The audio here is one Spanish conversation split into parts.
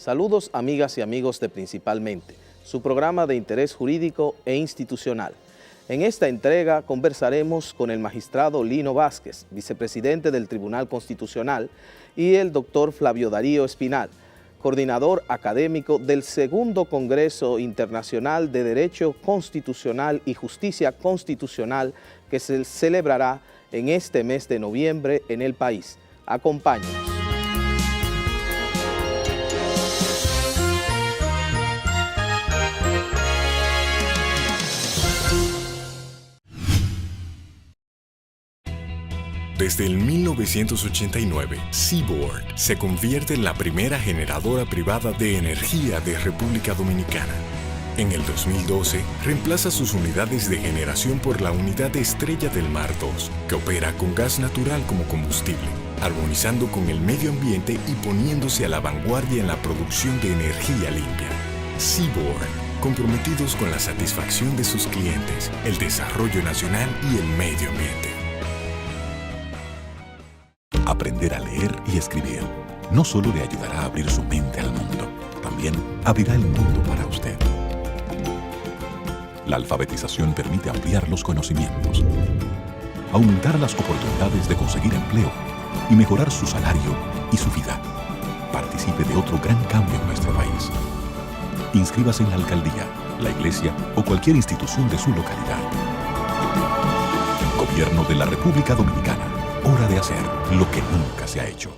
Saludos amigas y amigos de Principalmente, su programa de interés jurídico e institucional. En esta entrega conversaremos con el magistrado Lino Vázquez, vicepresidente del Tribunal Constitucional, y el doctor Flavio Darío Espinal, coordinador académico del Segundo Congreso Internacional de Derecho Constitucional y Justicia Constitucional que se celebrará en este mes de noviembre en el país. Acompáñenos. Desde el 1989, Seaboard se convierte en la primera generadora privada de energía de República Dominicana. En el 2012, reemplaza sus unidades de generación por la unidad Estrella del Mar 2, que opera con gas natural como combustible, armonizando con el medio ambiente y poniéndose a la vanguardia en la producción de energía limpia. Seaboard, comprometidos con la satisfacción de sus clientes, el desarrollo nacional y el medio ambiente. Aprender a leer y escribir no solo le ayudará a abrir su mente al mundo, también abrirá el mundo para usted. La alfabetización permite ampliar los conocimientos, aumentar las oportunidades de conseguir empleo y mejorar su salario y su vida. Participe de otro gran cambio en nuestro país. Inscríbase en la alcaldía, la iglesia o cualquier institución de su localidad. Gobierno de la República Dominicana. Hora de hacer lo que nunca se ha hecho.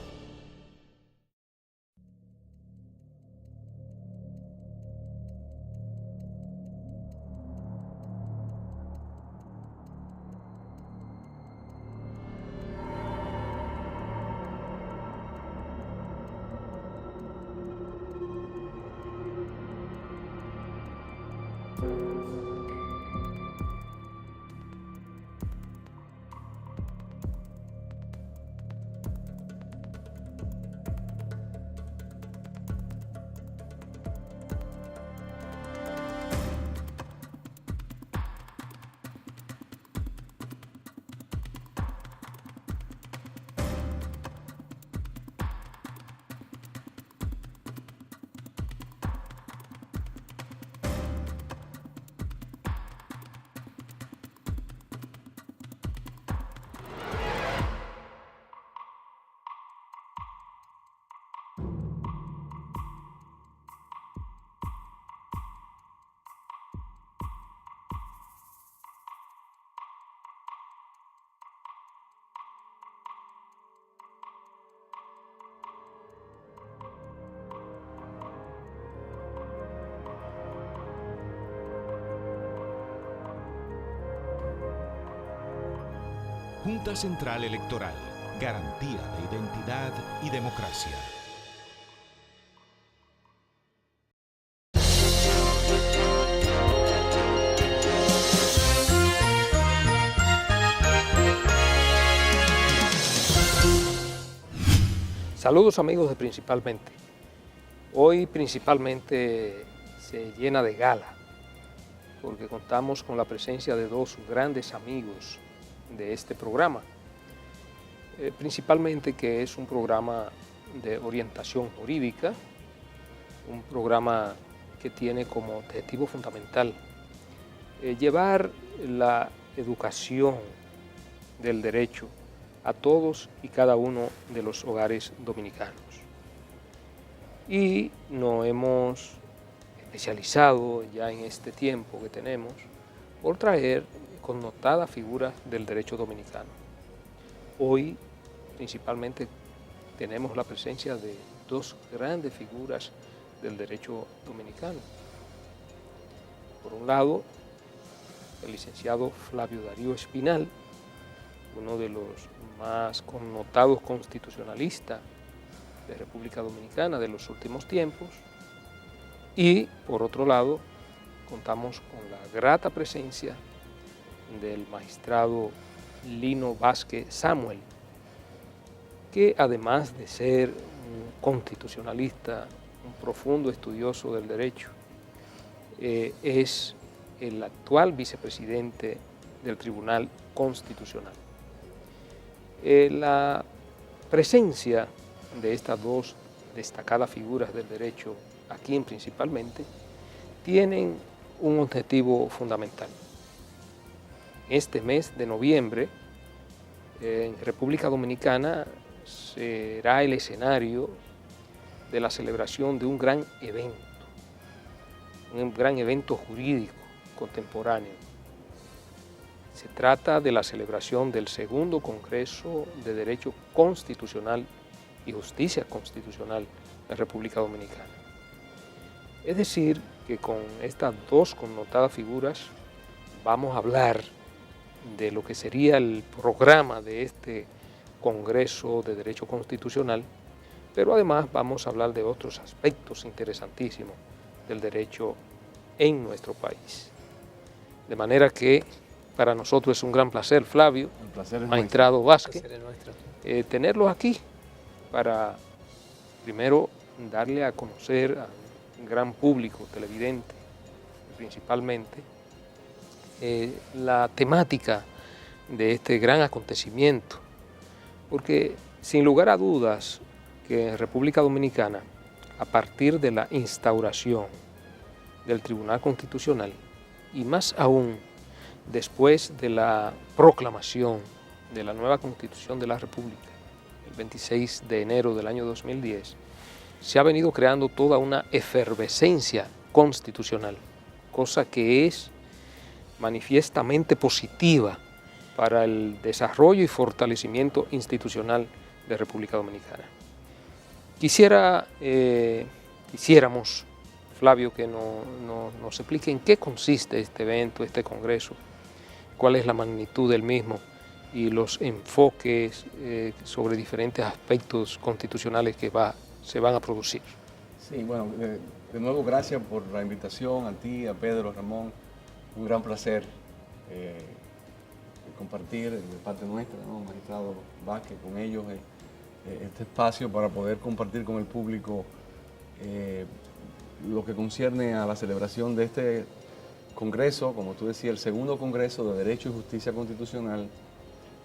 Junta Central Electoral, garantía de identidad y democracia. Saludos amigos de Principalmente. Hoy Principalmente se llena de gala porque contamos con la presencia de dos grandes amigos de este programa, principalmente que es un programa de orientación jurídica, un programa que tiene como objetivo fundamental llevar la educación del derecho a todos y cada uno de los hogares dominicanos. Y nos hemos especializado ya en este tiempo que tenemos por traer connotadas figuras del derecho dominicano. Hoy, principalmente, tenemos la presencia de dos grandes figuras del derecho dominicano. Por un lado, el licenciado Flavio Darío Espinal, uno de los más connotados constitucionalistas de República Dominicana de los últimos tiempos. Y, por otro lado, contamos con la grata presencia del magistrado Lino Vázquez Samuel, que además de ser un constitucionalista, un profundo estudioso del derecho, es el actual vicepresidente del Tribunal Constitucional. La presencia de estas dos destacadas figuras del derecho, aquí principalmente, tienen un objetivo fundamental. Este mes de noviembre, en República Dominicana, será el escenario de la celebración de un gran evento jurídico contemporáneo. Se trata de la celebración del segundo Congreso de Derecho Constitucional y Justicia Constitucional de República Dominicana. Es decir, que con estas dos connotadas figuras vamos a hablar de lo que sería el programa de este Congreso de Derecho Constitucional, pero además vamos a hablar de otros aspectos interesantísimos del derecho en nuestro país. De manera que para nosotros es un gran placer, Flavio, magistrado Vázquez, tenerlos aquí para primero darle a conocer a un gran público televidente, principalmente, la temática de este gran acontecimiento, porque sin lugar a dudas que en República Dominicana, a partir de la instauración del Tribunal Constitucional y más aún después de la proclamación de la nueva Constitución de la República, el 26 de enero del año 2010, se ha venido creando toda una efervescencia constitucional, cosa que es manifiestamente positiva para el desarrollo y fortalecimiento institucional de República Dominicana. Quisiéramos, Flavio, que nos explique en qué consiste este evento, este congreso, cuál es la magnitud del mismo y los enfoques sobre diferentes aspectos constitucionales que se van a producir. Sí, bueno, de nuevo gracias por la invitación a ti, a Pedro, a Ramón. Un gran placer compartir de parte nuestra, ¿no? Magistrado Vázquez, con ellos este espacio para poder compartir con el público lo que concierne a la celebración de este Congreso, como tú decías, el segundo Congreso de Derecho y Justicia Constitucional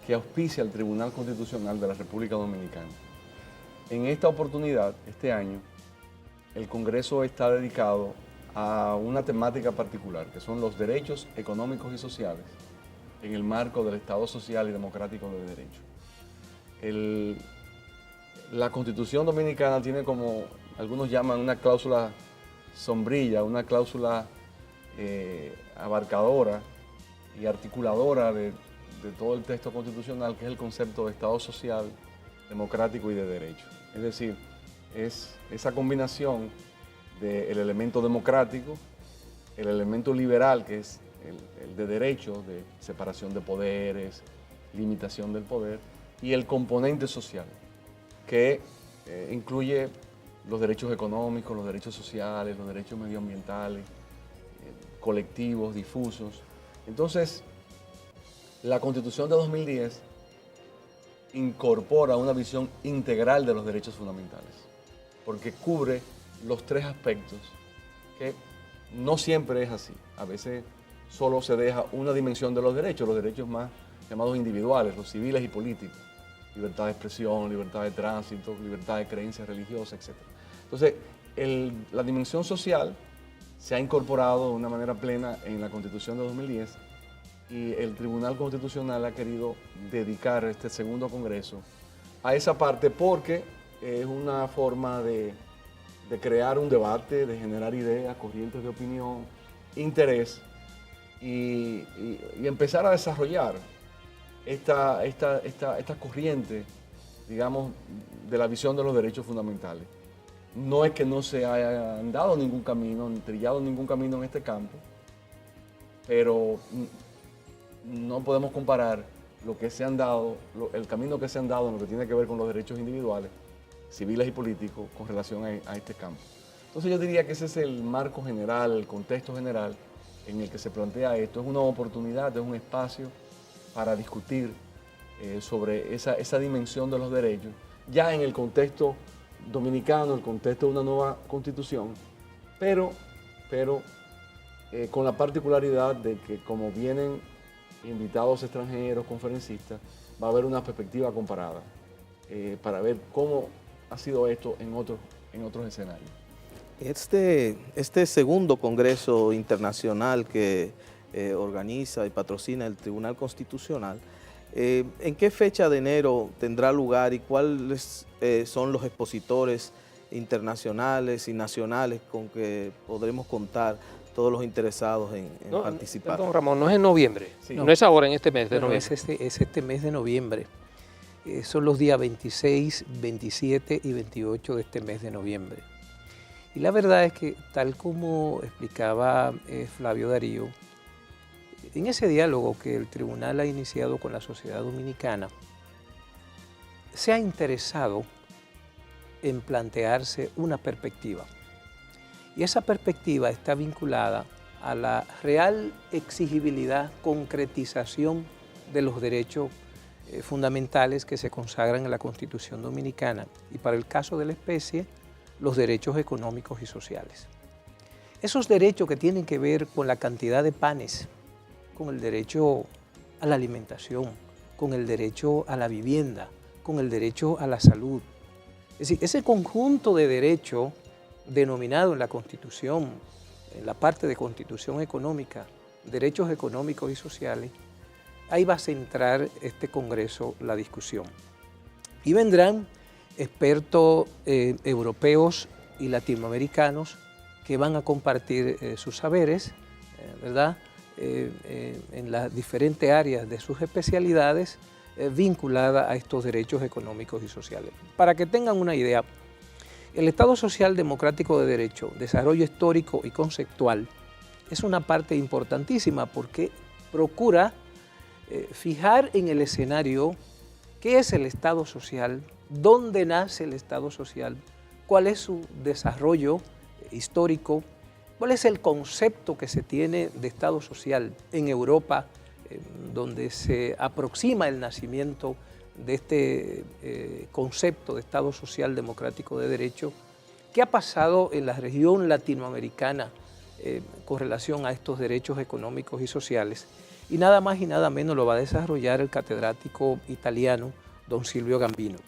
que auspicia el Tribunal Constitucional de la República Dominicana. En esta oportunidad, este año, el Congreso está dedicado a una temática particular, que son los derechos económicos y sociales en el marco del Estado social y democrático de derecho. La Constitución Dominicana tiene, como algunos llaman, una cláusula sombrilla, una cláusula abarcadora y articuladora de todo el texto constitucional, que es el concepto de Estado social, democrático y de derecho. Es decir, es esa combinación del elemento democrático, el elemento liberal, que es el de derecho, de separación de poderes, limitación del poder, y el componente social, que incluye los derechos económicos, los derechos sociales, los derechos medioambientales, colectivos, difusos. Entonces, la Constitución de 2010 incorpora una visión integral de los derechos fundamentales, porque cubre los tres aspectos, que no siempre es así. A veces solo se deja una dimensión de los derechos más llamados individuales, los civiles y políticos, libertad de expresión, libertad de tránsito, libertad de creencias religiosas, etc. Entonces, la dimensión social se ha incorporado de una manera plena en la Constitución de 2010 y el Tribunal Constitucional ha querido dedicar este segundo Congreso a esa parte porque es una forma de crear un debate, de generar ideas, corrientes de opinión, interés y empezar a desarrollar esta corriente, digamos, de la visión de los derechos fundamentales. No es que no se haya andado ningún camino, ni trillado ningún camino en este campo, pero no podemos comparar lo que se han dado, el camino que se han dado en lo que tiene que ver con los derechos individuales, civiles y políticos, con relación a este campo. Entonces yo diría que ese es el marco general, el contexto general en el que se plantea esto. Es una oportunidad, es un espacio para discutir sobre esa dimensión de los derechos, ya en el contexto dominicano, el contexto de una nueva constitución, pero con la particularidad de que como vienen invitados extranjeros, conferencistas, va a haber una perspectiva comparada para ver cómo ha sido esto en otros en otros escenarios. Este segundo Congreso Internacional que organiza y patrocina el Tribunal Constitucional, ¿en qué fecha de enero tendrá lugar y cuáles son los expositores internacionales y nacionales con que podremos contar todos los interesados en participar? Perdón, Ramón, no es en noviembre, Sí. no es ahora en este mes de Pero noviembre. es este mes de noviembre. Son los días 26, 27 y 28 de este mes de noviembre. Y la verdad es que, tal como explicaba Flavio Darío, en ese diálogo que el tribunal ha iniciado con la sociedad dominicana, se ha interesado en plantearse una perspectiva. Y esa perspectiva está vinculada a la real exigibilidad, concretización de los derechos fundamentales que se consagran en la Constitución Dominicana y, para el caso de la especie, los derechos económicos y sociales. Esos derechos que tienen que ver con la cantidad de panes, con el derecho a la alimentación, con el derecho a la vivienda, con el derecho a la salud. Es decir, ese conjunto de derechos denominado en la Constitución, en la parte de Constitución Económica, derechos económicos y sociales, ahí va a centrar este Congreso la discusión. Y vendrán expertos europeos y latinoamericanos que van a compartir sus saberes, ¿verdad?, en las diferentes áreas de sus especialidades vinculadas a estos derechos económicos y sociales. Para que tengan una idea, el Estado Social Democrático de Derecho, desarrollo histórico y conceptual, es una parte importantísima porque procura fijar en el escenario qué es el Estado Social, dónde nace el Estado Social, cuál es su desarrollo histórico, cuál es el concepto que se tiene de Estado Social en Europa, donde se aproxima el nacimiento de este concepto de Estado Social Democrático de Derecho, qué ha pasado en la región latinoamericana con relación a estos derechos económicos y sociales. Y nada más y nada menos lo va a desarrollar el catedrático italiano don Silvio Gambino.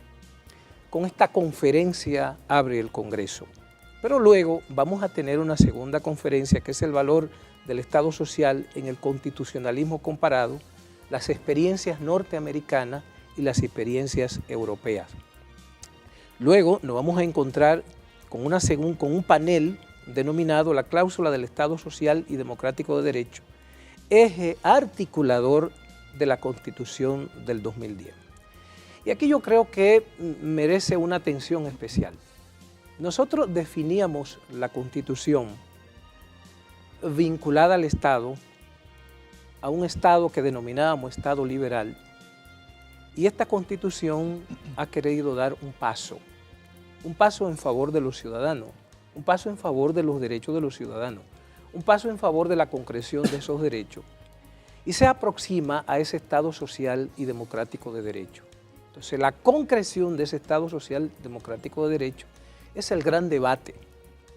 Con esta conferencia abre el Congreso. Pero luego vamos a tener una segunda conferencia que es el valor del Estado Social en el constitucionalismo comparado, las experiencias norteamericanas y las experiencias europeas. Luego nos vamos a encontrar con un panel denominado la cláusula del Estado Social y Democrático de Derecho, eje articulador de la Constitución del 2010. Y aquí yo creo que merece una atención especial. Nosotros definíamos la Constitución vinculada al Estado, a un Estado que denominábamos Estado liberal, y esta Constitución ha querido dar un paso en favor de los ciudadanos, un paso en favor de los derechos de los ciudadanos, un paso en favor de la concreción de esos derechos, y se aproxima a ese Estado social y democrático de derecho. Entonces, la concreción de ese Estado social democrático de derecho es el gran debate,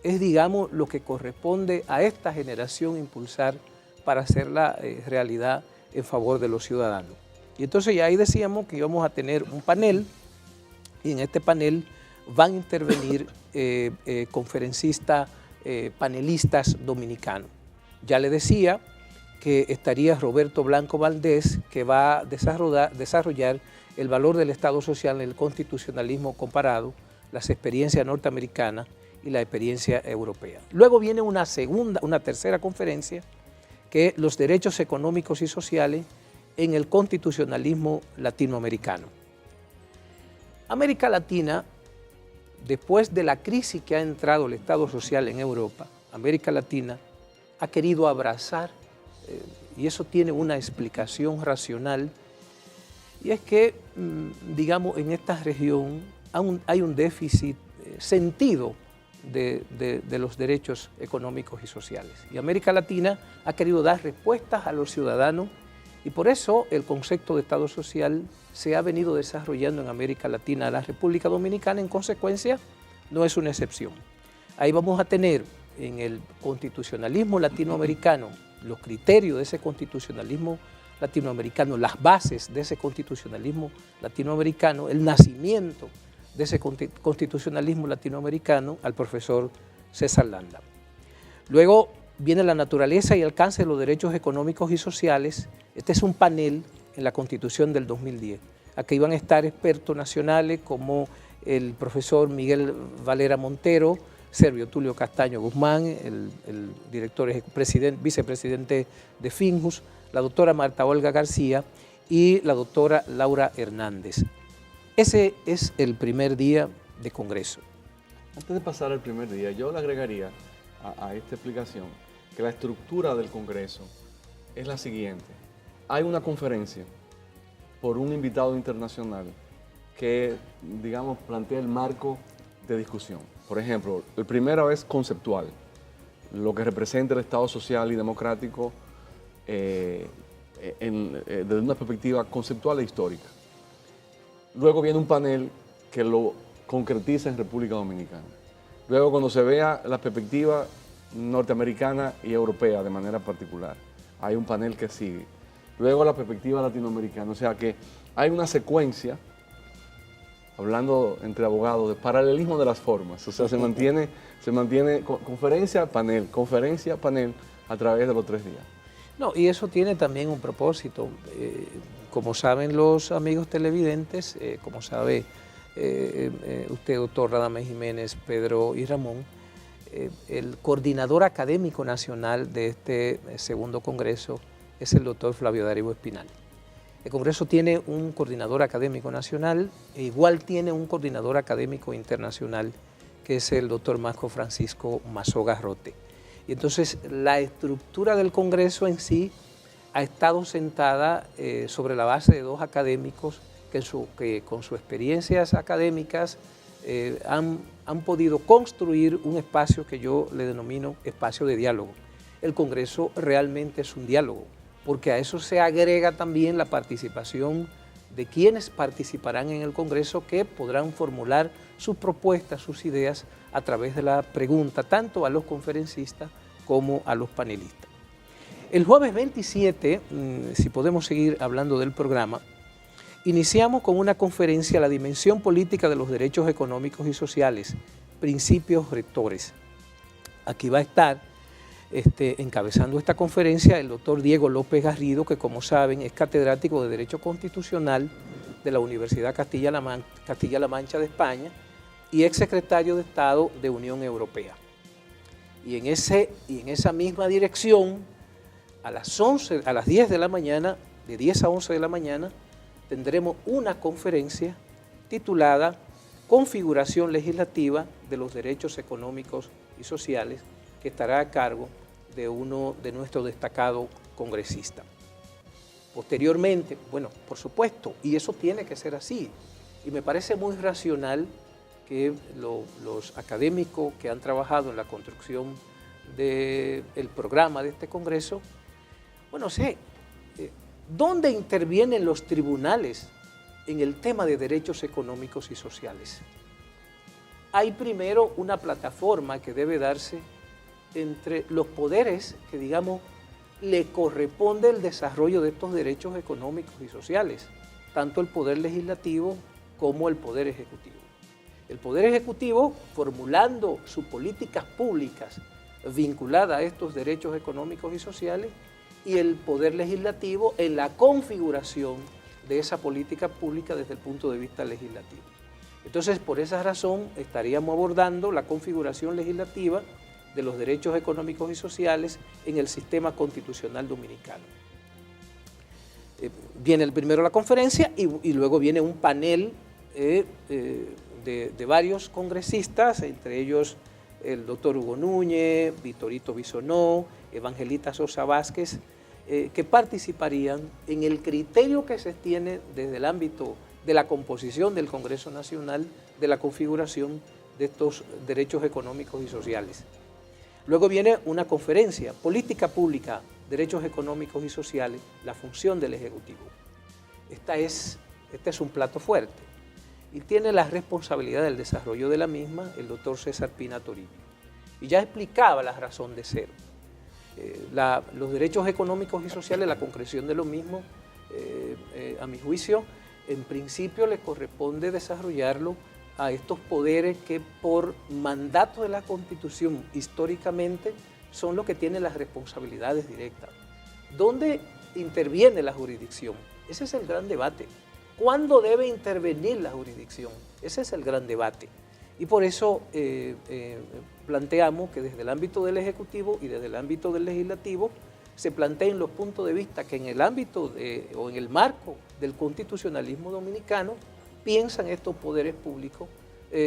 es, digamos, lo que corresponde a esta generación impulsar para hacerla realidad en favor de los ciudadanos. Y entonces ya ahí decíamos que íbamos a tener un panel, y en este panel van a intervenir conferencistas, panelistas dominicanos. Ya le decía que estaría Roberto Blanco Valdés, que va a desarrollar el valor del Estado Social en el constitucionalismo comparado, las experiencias norteamericanas y la experiencia europea. Luego viene una tercera conferencia, que es los derechos económicos y sociales en el constitucionalismo latinoamericano. América Latina, después de la crisis que ha entrado el Estado Social en Europa, América Latina ha querido abrazar, y eso tiene una explicación racional, y es que, digamos, en esta región hay un déficit sentido de los derechos económicos y sociales. Y América Latina ha querido dar respuestas a los ciudadanos, y por eso el concepto de Estado Social se ha venido desarrollando en América Latina. La República Dominicana, en consecuencia, no es una excepción. Ahí vamos a tener en el constitucionalismo latinoamericano los criterios de ese constitucionalismo latinoamericano, las bases de ese constitucionalismo latinoamericano, el nacimiento de ese constitucionalismo latinoamericano, al profesor César Landa. Luego viene la naturaleza y alcance de los derechos económicos y sociales. Este es un panel en la Constitución del 2010. Aquí iban a estar expertos nacionales como el profesor Miguel Valera Montero, Servio Tulio Castaño Guzmán, el director vicepresidente de Finjus, la doctora Marta Olga García y la doctora Laura Hernández. Ese es el primer día de Congreso. Antes de pasar al primer día, yo le agregaría a esta explicación que la estructura del Congreso es la siguiente. Hay una conferencia por un invitado internacional que, digamos, plantea el marco de discusión. Por ejemplo, el primero es conceptual, lo que representa el Estado social y democrático desde una perspectiva conceptual e histórica. Luego viene un panel que lo concretiza en República Dominicana. Luego, cuando se vea la perspectiva norteamericana y europea de manera particular, hay un panel que sigue. Luego la perspectiva latinoamericana, o sea que hay una secuencia, hablando entre abogados, de paralelismo de las formas, o sea, se mantiene conferencia, panel a través de los 3 días. No, y eso tiene también un propósito. Como saben los amigos televidentes, como sabe usted, doctor Radamés Jiménez, Pedro y Ramón, el coordinador académico nacional de este segundo congreso es el doctor Flavio Daribo Espinal. El Congreso tiene un coordinador académico nacional e igual tiene un coordinador académico internacional, que es el doctor Marco Francisco Mazó Garrote. Y entonces la estructura del Congreso en sí ha estado sentada sobre la base de 2 académicos que con sus experiencias académicas han podido construir un espacio que yo le denomino espacio de diálogo. El Congreso realmente es un diálogo, porque a eso se agrega también la participación de quienes participarán en el Congreso, que podrán formular sus propuestas, sus ideas a través de la pregunta, tanto a los conferencistas como a los panelistas. El jueves 27, si podemos seguir hablando del programa, iniciamos con una conferencia, La dimensión política de los derechos económicos y sociales, principios rectores. Aquí va a estar encabezando esta conferencia el doctor Diego López Garrido, que como saben es catedrático de Derecho Constitucional de la Universidad Castilla-La Mancha de España y exsecretario de Estado de Unión Europea. Y en esa misma dirección, a las 10 de la mañana, de 10 a 11 de la mañana, tendremos una conferencia titulada Configuración legislativa de los derechos económicos y sociales, que estará a cargo de uno de nuestros destacados congresistas. Posteriormente, bueno, por supuesto, y eso tiene que ser así, y me parece muy racional que los académicos que han trabajado en la construcción del programa de este Congreso, bueno, sé, ¿dónde intervienen los tribunales en el tema de derechos económicos y sociales? Hay primero una plataforma que debe darse entre los poderes que, digamos, le corresponde el desarrollo de estos derechos económicos y sociales, tanto el Poder Legislativo como el Poder Ejecutivo. El Poder Ejecutivo, formulando sus políticas públicas vinculadas a estos derechos económicos y sociales, y el Poder Legislativo en la configuración de esa política pública desde el punto de vista legislativo. Entonces, por esa razón, estaríamos abordando la configuración legislativa de los derechos económicos y sociales en el sistema constitucional dominicano. Viene primero la conferencia y luego viene un panel de varios congresistas, entre ellos el doctor Hugo Núñez, Vitorito Bisonó, Evangelista Sosa Vázquez, que participarían en el criterio que se tiene desde el ámbito de la composición del Congreso Nacional de la configuración de estos derechos económicos y sociales. Luego viene una conferencia, Política Pública, Derechos Económicos y Sociales, la función del Ejecutivo. Este es un plato fuerte y tiene la responsabilidad del desarrollo de la misma el doctor César Pina Toribio. Y ya explicaba la razón de ser. Los derechos económicos y sociales, la concreción de lo mismo, a mi juicio, en principio le corresponde desarrollarlo a estos poderes que por mandato de la Constitución históricamente son los que tienen las responsabilidades directas. ¿Dónde interviene la jurisdicción? Ese es el gran debate. ¿Cuándo debe intervenir la jurisdicción? Ese es el gran debate. Y por eso planteamos que desde el ámbito del Ejecutivo y desde el ámbito del Legislativo se planteen los puntos de vista que en el ámbito o en el marco del constitucionalismo dominicano piensan estos poderes públicos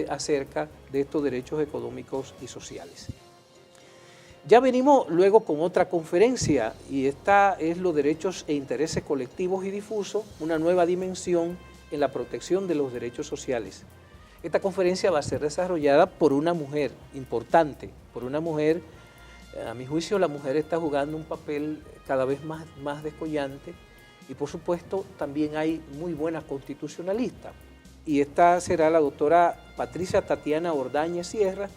acerca de estos derechos económicos y sociales. Ya venimos luego con otra conferencia y esta es los derechos e intereses colectivos y difusos, una nueva dimensión en la protección de los derechos sociales. Esta conferencia va a ser desarrollada por una mujer importante, por una mujer, a mi juicio la mujer está jugando un papel cada vez más descollante y por supuesto también hay muy buenas constitucionalistas. Y esta será la doctora Patricia Tatiana Ordóñez Sierra,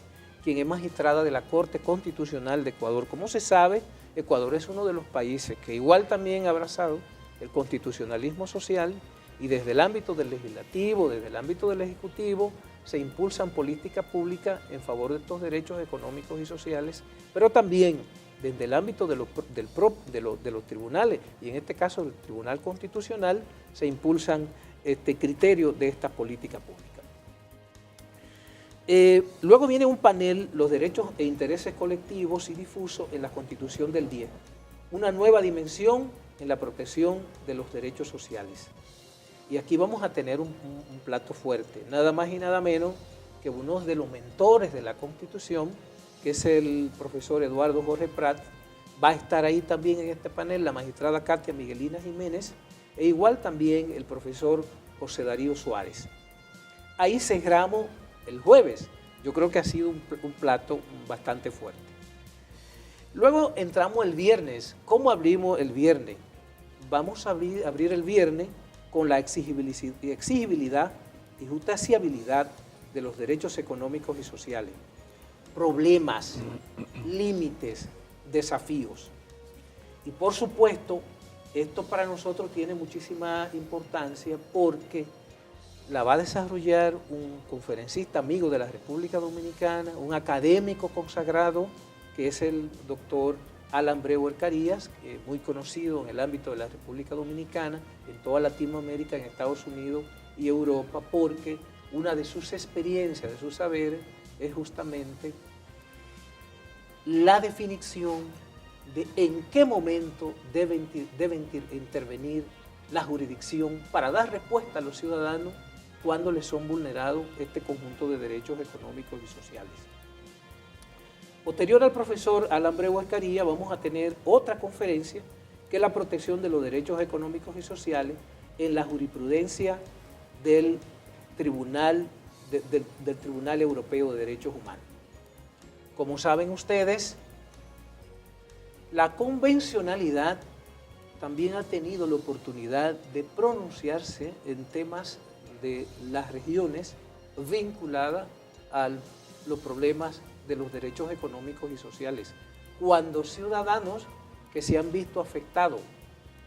quien es magistrada de la Corte Constitucional de Ecuador. Como se sabe, Ecuador es uno de los países que igual también ha abrazado el constitucionalismo social y desde el ámbito del legislativo, desde el ámbito del ejecutivo, se impulsan políticas públicas en favor de estos derechos económicos y sociales, pero también desde el ámbito de los tribunales, y en este caso el Tribunal Constitucional, se impulsan criterios de estas políticas públicas. Luego viene un panel, los derechos e intereses colectivos y difusos en la Constitución del 10, una nueva dimensión en la protección de los derechos sociales. Y aquí vamos a tener un plato fuerte, nada más y nada menos que uno de los mentores de la Constitución, que es el profesor Eduardo Jorge Prat, va a estar ahí también en este panel la magistrada Katia Miguelina Jiménez, e igual también el profesor José Darío Suárez. Ahí cerramos el jueves. Yo creo que ha sido un plato bastante fuerte. Luego entramos el viernes. ¿Cómo abrimos el viernes? Vamos a abrir el viernes con la exigibilidad y justiciabilidad de los derechos económicos y sociales. Problemas, límites, desafíos. Y por supuesto, esto para nosotros tiene muchísima importancia porque la va a desarrollar un conferencista amigo de la República Dominicana, un académico consagrado, que es el doctor Alan Breuer Carías, muy conocido en el ámbito de la República Dominicana, en toda Latinoamérica, en Estados Unidos y Europa, porque una de sus experiencias, de sus saberes, es justamente la definición de en qué momento debe intervenir la jurisdicción para dar respuesta a los ciudadanos cuando les son vulnerados este conjunto de derechos económicos y sociales. Posterior al profesor Alan Breuer Carías, vamos a tener otra conferencia que es la protección de los derechos económicos y sociales en la jurisprudencia del Tribunal Europeo de Derechos Humanos. Como saben ustedes, la convencionalidad también ha tenido la oportunidad de pronunciarse en temas de las regiones vinculadas a los problemas de los derechos económicos y sociales, cuando ciudadanos que se han visto afectados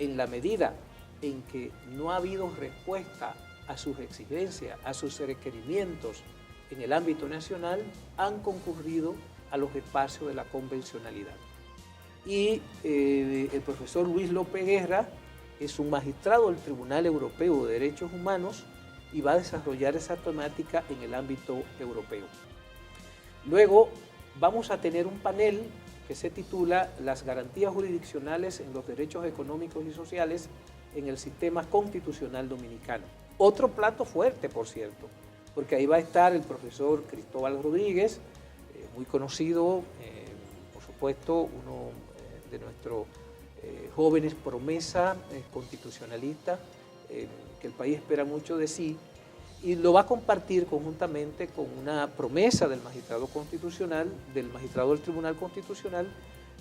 en la medida en que no ha habido respuesta a sus exigencias, a sus requerimientos en el ámbito nacional, han concurrido a los espacios de la convencionalidad. Y el profesor Luis López Guerra es un magistrado del Tribunal Europeo de Derechos Humanos y va a desarrollar esa temática en el ámbito europeo. Luego vamos a tener un panel que se titula Las garantías jurisdiccionales en los derechos económicos y sociales en el sistema constitucional dominicano. Otro plato fuerte, por cierto, porque ahí va a estar el profesor Cristóbal Rodríguez, muy conocido, por supuesto, uno de nuestros jóvenes promesa constitucionalista, que el país espera mucho de sí, y lo va a compartir conjuntamente con una promesa del magistrado constitucional, del magistrado del Tribunal Constitucional,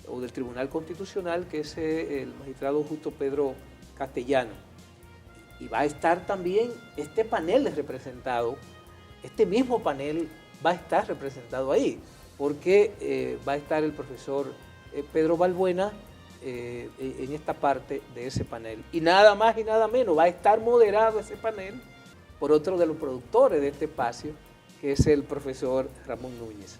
o del Tribunal Constitucional, que es el magistrado Justo Pedro Castellano. Y va a estar también este panel representado, este mismo panel va a estar representado ahí, porque va a estar el profesor Pedro Balbuena en esta parte de ese panel. Y nada más y nada menos, va a estar moderado ese panel por otro de los productores de este espacio, que es el profesor Ramón Núñez.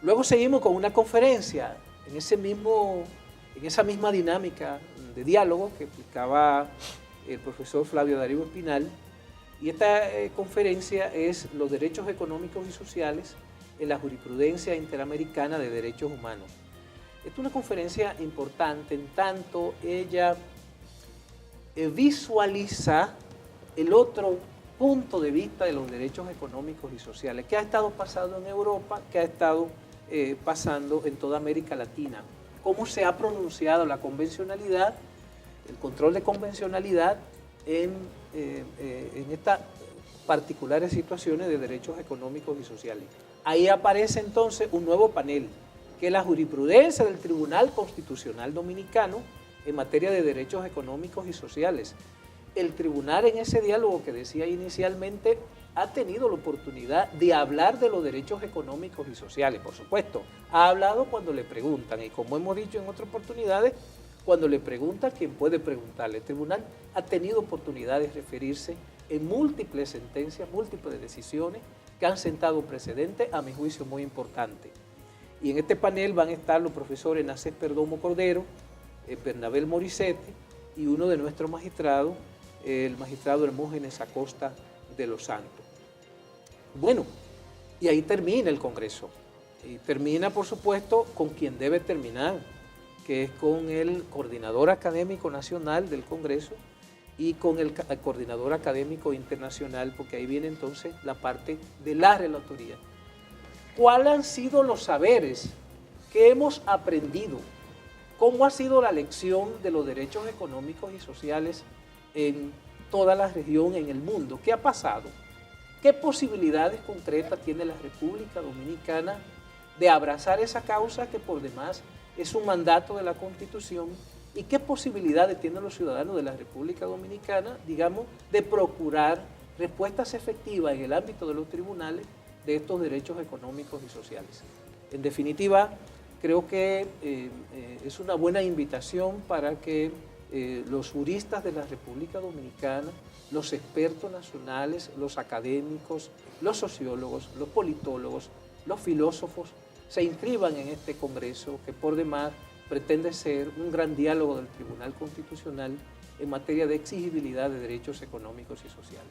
Luego seguimos con una conferencia en esa misma dinámica de diálogo que explicaba el profesor Flavio Darío Espinal, y esta conferencia es los derechos económicos y sociales en la jurisprudencia interamericana de derechos humanos. Esta es una conferencia importante en tanto ella visualiza el otro punto de vista de los derechos económicos y sociales que ha estado pasando en Europa, que ha estado pasando en toda América Latina. Cómo se ha pronunciado la convencionalidad, el control de convencionalidad en estas particulares situaciones de derechos económicos y sociales. Ahí aparece entonces un nuevo panel, que es la jurisprudencia del Tribunal Constitucional Dominicano en materia de derechos económicos y sociales. El tribunal en ese diálogo que decía inicialmente ha tenido la oportunidad de hablar de los derechos económicos y sociales, por supuesto. Ha hablado cuando le preguntan, y como hemos dicho en otras oportunidades, cuando le pregunta, quien puede preguntarle. El tribunal ha tenido oportunidad de referirse en múltiples sentencias, múltiples decisiones que han sentado precedentes, a mi juicio, muy importantes. Y en este panel van a estar los profesores Nacés Perdomo Cordero, Bernabel Morissette y uno de nuestros magistrados, el magistrado Hermógenes Acosta de los Santos. Bueno, y ahí termina el Congreso. Y termina, por supuesto, con quien debe terminar, que es con el coordinador académico nacional del Congreso y con el coordinador académico internacional, porque ahí viene entonces la parte de la relatoría. ¿Cuáles han sido los saberes que hemos aprendido? ¿Cómo ha sido la lección de los derechos económicos y sociales en toda la región, en el mundo? ¿Qué ha pasado? ¿Qué posibilidades concretas tiene la República Dominicana de abrazar esa causa que por demás es un mandato de la Constitución? ¿Y qué posibilidades tienen los ciudadanos de la República Dominicana, digamos, de procurar respuestas efectivas en el ámbito de los tribunales de estos derechos económicos y sociales? En definitiva, creo que es una buena invitación para que los juristas de la República Dominicana, los expertos nacionales, los académicos, los sociólogos, los politólogos, los filósofos, se inscriban en este Congreso que por demás pretende ser un gran diálogo del Tribunal Constitucional en materia de exigibilidad de derechos económicos y sociales.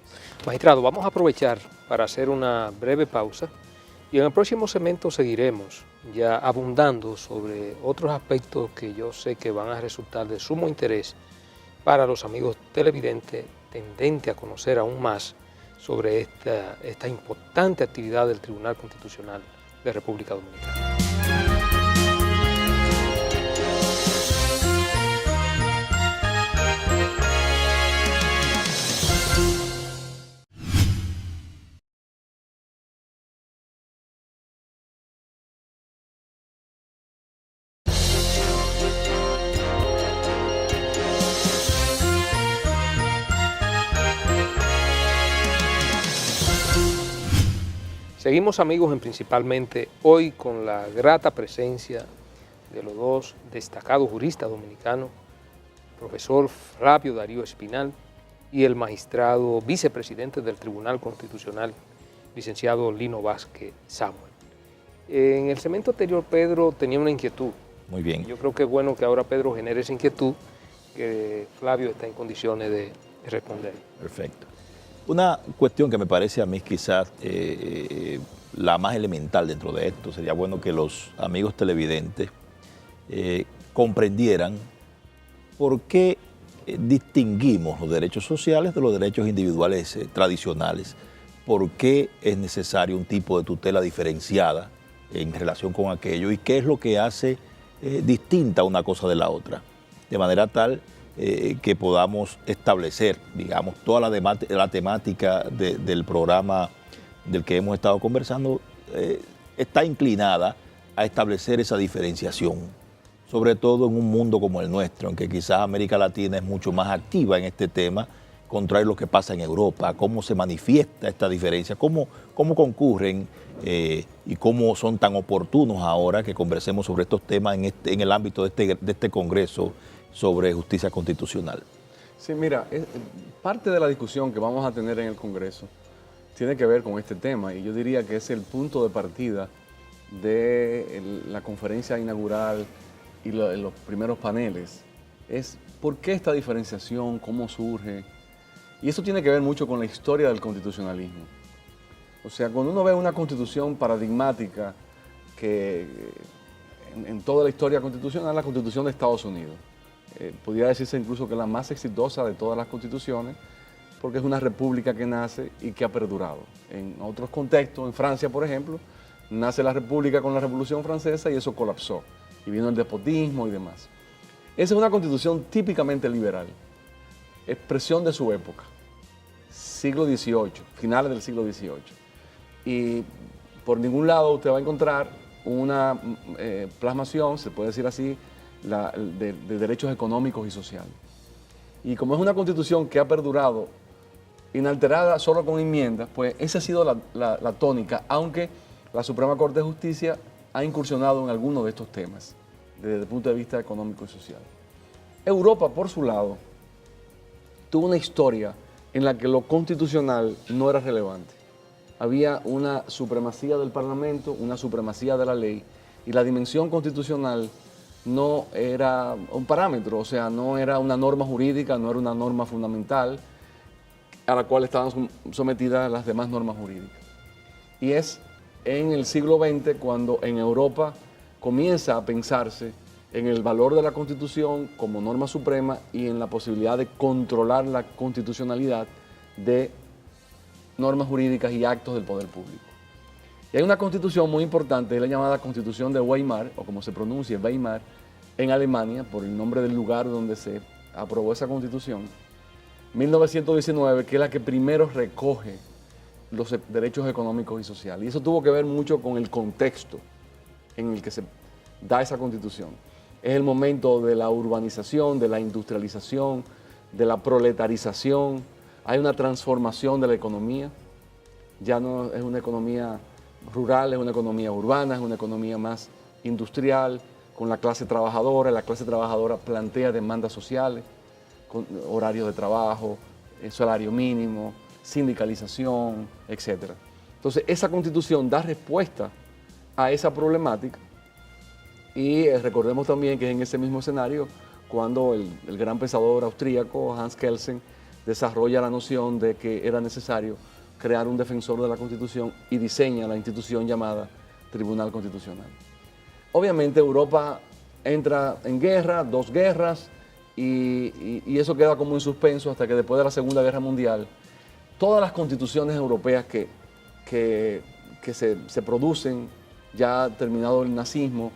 Magistrado, vamos a aprovechar para hacer una breve pausa y en el próximo segmento seguiremos ya abundando sobre otros aspectos que yo sé que van a resultar de sumo interés para los amigos televidentes tendentes a conocer aún más sobre esta importante actividad del Tribunal Constitucional de República Dominicana. Seguimos, amigos, en Principalmente hoy con la grata presencia de los dos destacados juristas dominicanos, el profesor Flavio Darío Espinal y el magistrado vicepresidente del Tribunal Constitucional, licenciado Lino Vázquez Samuel. En el segmento anterior, Pedro tenía una inquietud. Muy bien. Yo creo que es bueno que ahora Pedro genere esa inquietud, que Flavio está en condiciones de responder. Perfecto. Una cuestión que me parece a mí quizás la más elemental dentro de esto, sería bueno que los amigos televidentes comprendieran por qué distinguimos los derechos sociales de los derechos individuales tradicionales, por qué es necesario un tipo de tutela diferenciada en relación con aquello y qué es lo que hace distinta una cosa de la otra, de manera tal que podamos establecer, digamos, toda la temática del programa del que hemos estado conversando está inclinada a establecer esa diferenciación, sobre todo en un mundo como el nuestro, en que quizás América Latina es mucho más activa en este tema, contrario a lo que pasa en Europa, cómo se manifiesta esta diferencia, cómo concurren y cómo son tan oportunos ahora que conversemos sobre estos temas en el ámbito de este Congreso sobre justicia constitucional. Sí, mira, parte de la discusión que vamos a tener en el Congreso tiene que ver con este tema y yo diría que es el punto de partida de la conferencia inaugural y los primeros paneles. Es por qué esta diferenciación, cómo surge. Y eso tiene que ver mucho con la historia del constitucionalismo. O sea, cuando uno ve una constitución paradigmática que en toda la historia constitucional, la Constitución de Estados Unidos, podría decirse incluso que es la más exitosa de todas las constituciones, porque es una república que nace y que ha perdurado. En otros contextos, en Francia, por ejemplo, nace la república con la Revolución Francesa y eso colapsó, y vino el despotismo y demás. Esa es una constitución típicamente liberal, expresión de su época, siglo XVIII, finales del siglo XVIII. Y por ningún lado usted va a encontrar una plasmación, se puede decir así, de derechos económicos y sociales. Y como es una constitución que ha perdurado inalterada solo con enmiendas, pues esa ha sido la tónica, aunque la Suprema Corte de Justicia ha incursionado en algunos de estos temas desde el punto de vista económico y social. Europa, por su lado, tuvo una historia en la que lo constitucional no era relevante. Había una supremacía del Parlamento, una supremacía de la ley, y la dimensión constitucional no era un parámetro, o sea, no era una norma jurídica, no era una norma fundamental a la cual estaban sometidas las demás normas jurídicas. Y es en el siglo XX cuando en Europa comienza a pensarse en el valor de la Constitución como norma suprema y en la posibilidad de controlar la constitucionalidad de normas jurídicas y actos del poder público. Y hay una constitución muy importante, es la llamada Constitución de Weimar, o como se pronuncia, Weimar, en Alemania, por el nombre del lugar donde se aprobó esa constitución, 1919, que es la que primero recoge los derechos económicos y sociales. Y eso tuvo que ver mucho con el contexto en el que se da esa constitución. Es el momento de la urbanización, de la industrialización, de la proletarización. Hay una transformación de la economía. Ya no es una economía rural, es una economía urbana, es una economía más industrial, con la clase trabajadora. La clase trabajadora plantea demandas sociales, con horarios de trabajo, salario mínimo, sindicalización, etc. Entonces, esa constitución da respuesta a esa problemática y recordemos también que es en ese mismo escenario cuando el gran pensador austríaco Hans Kelsen desarrolla la noción de que era necesario crear un defensor de la Constitución y diseña la institución llamada Tribunal Constitucional. Obviamente Europa entra en guerra, 2 guerras, y eso queda como en suspenso hasta que después de la Segunda Guerra Mundial, todas las constituciones europeas que se producen, ya terminado el nazismo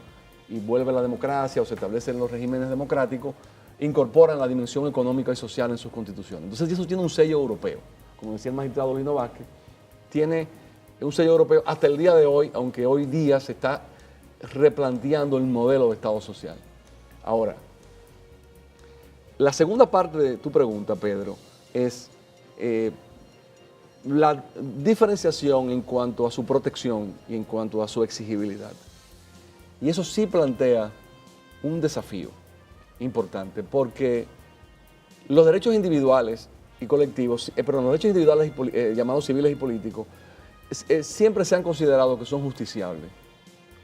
y vuelve la democracia o se establecen los regímenes democráticos, incorporan la dimensión económica y social en sus constituciones. Entonces eso tiene un sello europeo. Como decía el magistrado Lino Vázquez, tiene un sello europeo hasta el día de hoy, aunque hoy día se está replanteando el modelo de Estado social. Ahora, la segunda parte de tu pregunta, Pedro, es la diferenciación en cuanto a su protección y en cuanto a su exigibilidad. Y eso sí plantea un desafío importante, porque los derechos individuales y colectivos, los derechos individuales llamados civiles y políticos, siempre se han considerado que son justiciables.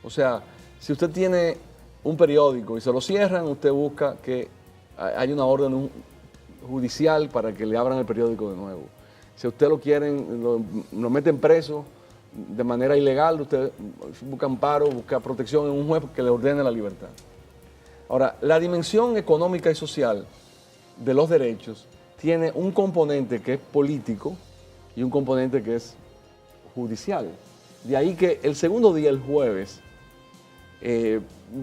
O sea, si usted tiene un periódico y se lo cierran, usted busca que haya una orden judicial para que le abran el periódico de nuevo. Si usted lo quieren, lo meten preso de manera ilegal, usted busca amparo, busca protección en un juez que le ordene la libertad. Ahora, la dimensión económica y social de los derechos tiene un componente que es político y un componente que es judicial. De ahí que el segundo día, el jueves,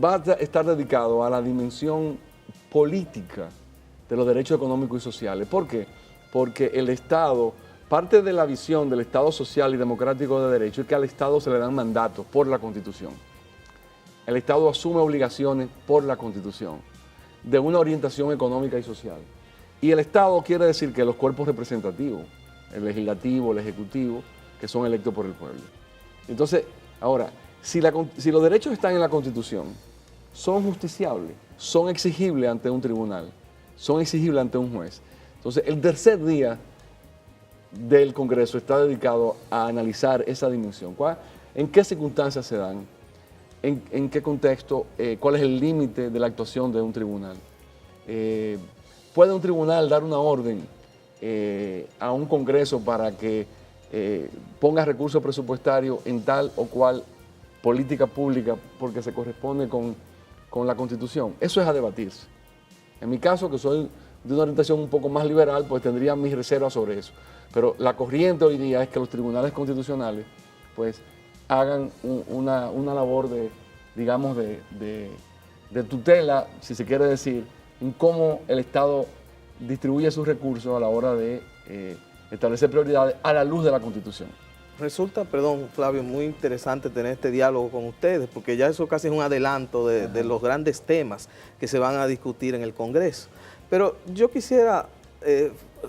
va a estar dedicado a la dimensión política de los derechos económicos y sociales. ¿Por qué? Porque el Estado, parte de la visión del Estado social y democrático de derecho es que al Estado se le dan mandatos por la Constitución. El Estado asume obligaciones por la Constitución de una orientación económica y social. Y el Estado quiere decir que los cuerpos representativos, el legislativo, el ejecutivo, que son electos por el pueblo. Entonces, ahora, si los derechos están en la Constitución, son justiciables, son exigibles ante un tribunal, son exigibles ante un juez. Entonces, el tercer día del Congreso está dedicado a analizar esa dimensión. ¿En qué circunstancias se dan? ¿En qué contexto? ¿Cuál es el límite de la actuación de un tribunal? ¿Puede un tribunal dar una orden a un Congreso para que ponga recursos presupuestarios en tal o cual política pública porque se corresponde con la Constitución? Eso es a debatirse. En mi caso, que soy de una orientación un poco más liberal, pues tendría mis reservas sobre eso. Pero la corriente hoy día es que los tribunales constitucionales pues hagan una labor de, digamos, de tutela, si se quiere decir, en cómo el Estado distribuye sus recursos a la hora de establecer prioridades a la luz de la Constitución. Resulta, perdón, Flavio, muy interesante tener este diálogo con ustedes, porque ya eso casi es un adelanto de los grandes temas que se van a discutir en el Congreso. Pero yo quisiera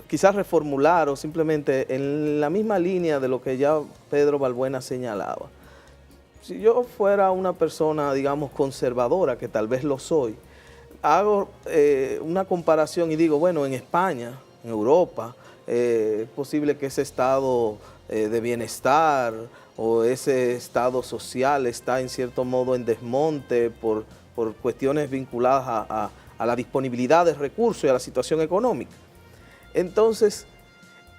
quizás reformular o simplemente en la misma línea de lo que ya Pedro Balbuena señalaba. Si yo fuera una persona, digamos, conservadora, que tal vez lo soy, hago una comparación y digo, bueno, en España, en Europa, es posible que ese estado de bienestar o ese estado social está en cierto modo en desmonte por cuestiones vinculadas a la disponibilidad de recursos y a la situación económica. Entonces,